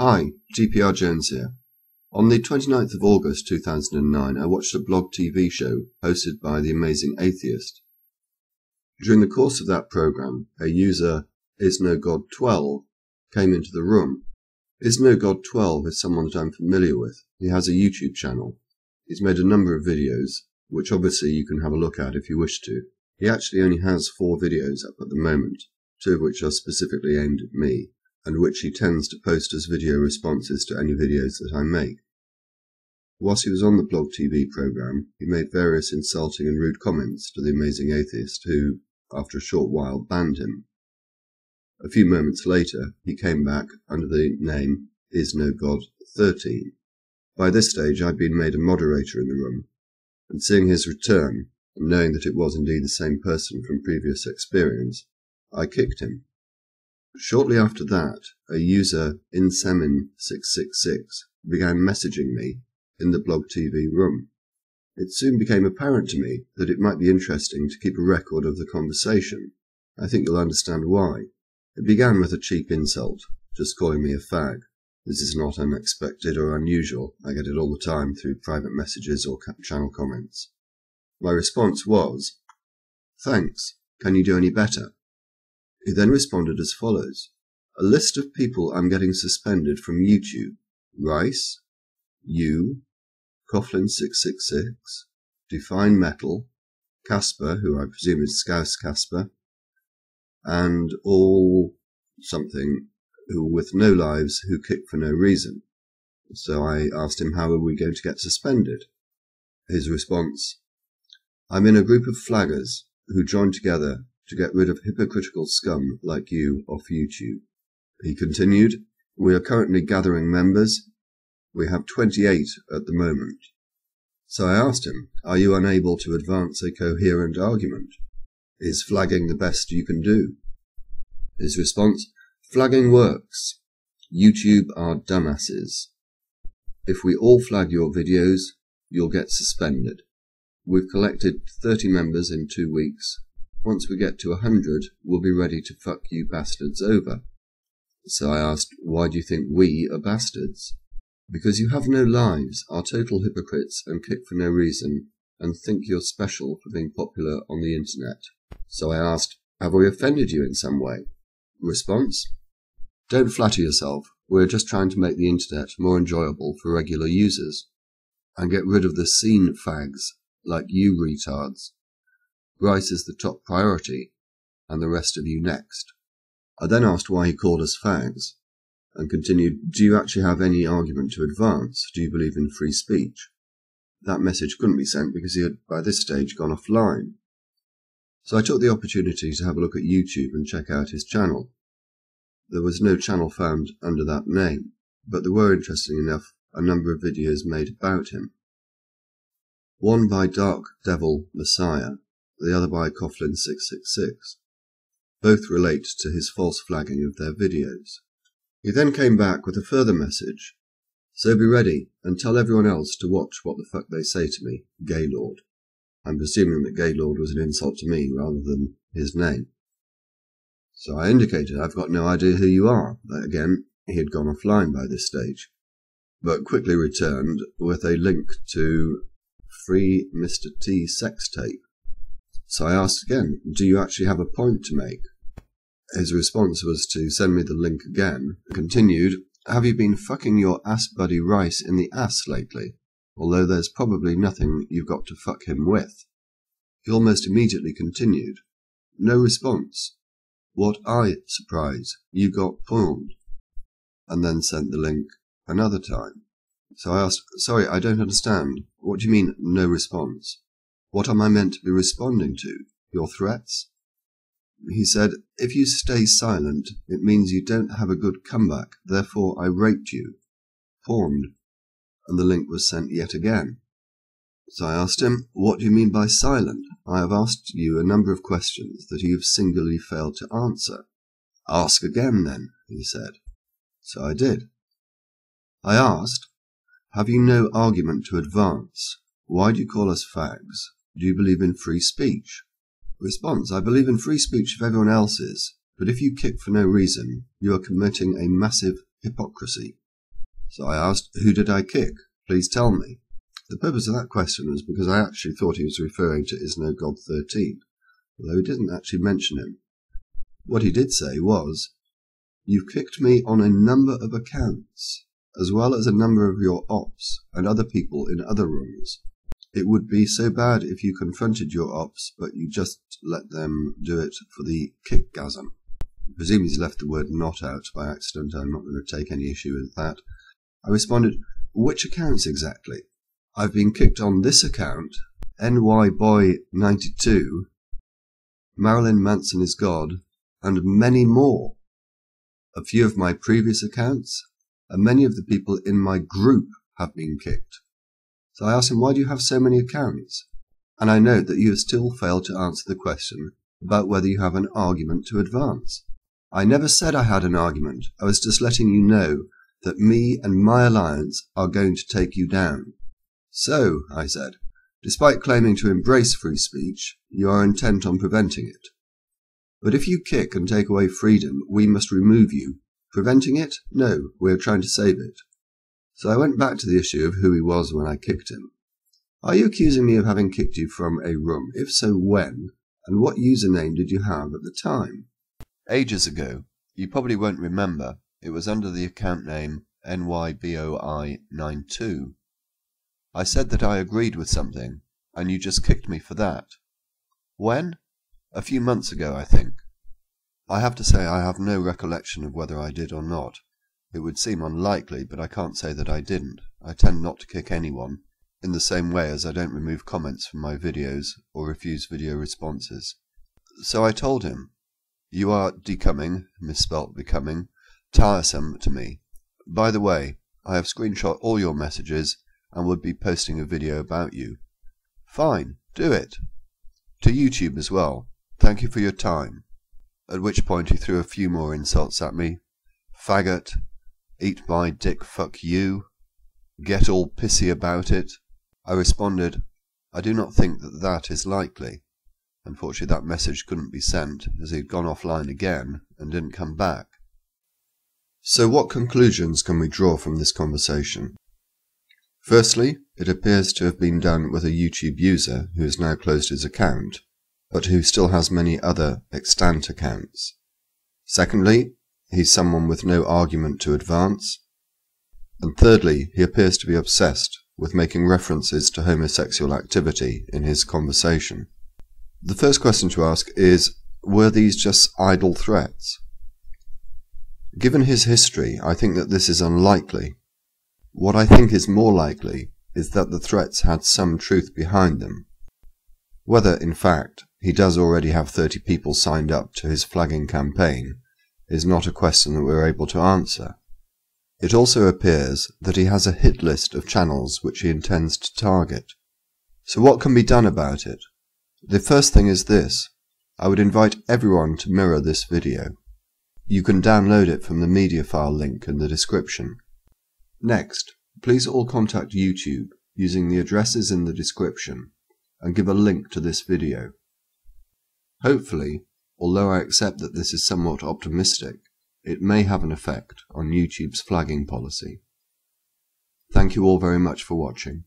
Hi, DPRJones here. On the 29th of August 2009, I watched a blog TV show hosted by The Amazing Atheist. During the course of that program, a user, IsNoGod12, came into the room. IsNoGod12 is someone that I'm familiar with. He has a YouTube channel. He's made a number of videos, which obviously you can have a look at if you wish to. He actually only has 4 videos up at the moment, 2 of which are specifically aimed at me, and which he tends to post as video responses to any videos that I make. Whilst he was on the blog TV program, he made various insulting and rude comments to the Amazing Atheist, who, after a short while, banned him. A few moments later, he came back under the name IsNoGod13. By this stage, I'd been made a moderator in the room, and seeing his return, and knowing that it was indeed the same person from previous experience, I kicked him. Shortly after that, a user, Insemin666, began messaging me in the blog TV room. It soon became apparent to me that it might be interesting to keep a record of the conversation. I think you'll understand why. It began with a cheap insult, just calling me a fag. This is not unexpected or unusual. I get it all the time through private messages or channel comments. My response was, "Thanks. Can you do any better?" He then responded as follows: "A list of people I'm getting suspended from YouTube: Rice, you, Coughlin666, Define Metal, Casper, who I presume is Scouse Casper, and all something who with no lives who kick for no reason." So I asked him, how are we going to get suspended? His response: "I'm in a group of flaggers who joined together to get rid of hypocritical scum like you off YouTube." He continued, "We are currently gathering members. We have 28 at the moment." So I asked him, are you unable to advance a coherent argument? Is flagging the best you can do? His response: "Flagging works. YouTube are dumbasses. If we all flag your videos, you'll get suspended. We've collected 30 members in 2 weeks. Once we get to 100, we'll be ready to fuck you bastards over." So I asked, why do you think we are bastards? "Because you have no lives, are total hypocrites and kick for no reason, and think you're special for being popular on the internet." So I asked, have we offended you in some way? Response: "Don't flatter yourself. We're just trying to make the internet more enjoyable for regular users, and get rid of the scene fags like you retards. Rice is the top priority, and the rest of you next." I then asked why he called us fags, and continued, "Do you actually have any argument to advance? Do you believe in free speech?" That message couldn't be sent because he had by this stage gone offline. So I took the opportunity to have a look at YouTube and check out his channel. There was no channel found under that name, but there were, interesting enough, a number of videos made about him. One by Dark Devil Messiah, the other by Coughlin666. Both relate to his false flagging of their videos. He then came back with a further message: "So be ready, and tell everyone else to watch what the fuck they say to me, Gaylord." I'm presuming that Gaylord was an insult to me rather than his name. So I indicated I've got no idea who you are. Again, he had gone offline by this stage, but quickly returned with a link to Free Mr. T sex tape. So I asked again, do you actually have a point to make? His response was to send me the link again, and continued, "Have you been fucking your ass buddy Rice in the ass lately? Although there's probably nothing you've got to fuck him with." He almost immediately continued, "No response. What surprise, you got pawned," and then sent the link another time. So I asked, "Sorry, I don't understand. What do you mean, no response? What am I meant to be responding to? Your threats?" He said, "If you stay silent, it means you don't have a good comeback, therefore I raped you. Pawned." And the link was sent yet again. So I asked him, "What do you mean by silent? I have asked you a number of questions that you have singularly failed to answer." "Ask again then," he said. So I did. I asked, "Have you no argument to advance? Why do you call us fags? Do you believe in free speech?" Response: "I believe in free speech if everyone else is, but if you kick for no reason, you are committing a massive hypocrisy. So I asked, "Who did I kick? Please tell me." The purpose of that question was because I actually thought he was referring to Is No God 13, although he didn't actually mention him. What he did say was, "You've kicked me on a number of accounts, as well as a number of your ops and other people in other rooms. It would be so bad if you confronted your ops, but you just let them do it for the kickgasm." I presume he's left the word "not" out by accident. I'm not going to take any issue with that. I responded, "Which accounts exactly? I've been kicked on this account, NYBoy92, Marilyn Manson is God, and many more. A few of my previous accounts, and many of the people in my group have been kicked." So I asked him, "Why do you have so many accounts?" And I note that you have still failed to answer the question about whether you have an argument to advance. I never said I had an argument. I was just letting you know that me and my alliance are going to take you down. "So," I said, "despite claiming to embrace free speech, you are intent on preventing it. But if you kick and take away freedom, we must remove you. Preventing it? No, we are trying to save it." So I went back to the issue of who he was when I kicked him. "Are you accusing me of having kicked you from a room? If so, when? And what username did you have at the time?" Ages ago. You probably won't remember. It was under the account name NYBoy92. I said that I agreed with something, and you just kicked me for that. When? A few months ago, I think. I have to say I have no recollection of whether I did or not. It would seem unlikely, but I can't say that I didn't. I tend not to kick anyone, in the same way as I don't remove comments from my videos or refuse video responses. So I told him, "You are becoming, misspelt becoming, tiresome to me. By the way, I have screenshot all your messages and would be posting a video about you." "Fine, do it. To YouTube as well. Thank you for your time." At which point he threw a few more insults at me. "Faggot, eat my dick, fuck you, get all pissy about it." I responded, "I do not think that that is likely." Unfortunately, that message couldn't be sent, as he had gone offline again and didn't come back. So what conclusions can we draw from this conversation? Firstly, it appears to have been done with a YouTube user who has now closed his account, but who still has many other extant accounts. Secondly, he's someone with no argument to advance. And thirdly, he appears to be obsessed with making references to homosexual activity in his conversation. The first question to ask is, were these just idle threats? Given his history, I think that this is unlikely. What I think is more likely is that the threats had some truth behind them. Whether, in fact, he does already have 30 people signed up to his flagging campaign is not a question that we're able to answer. It also appears that he has a hit list of channels which he intends to target. So what can be done about it? The first thing is this. I would invite everyone to mirror this video. You can download it from the media file link in the description. Next, please all contact YouTube using the addresses in the description and give a link to this video. Hopefully, although I accept that this is somewhat optimistic, it may have an effect on YouTube's flagging policy. Thank you all very much for watching.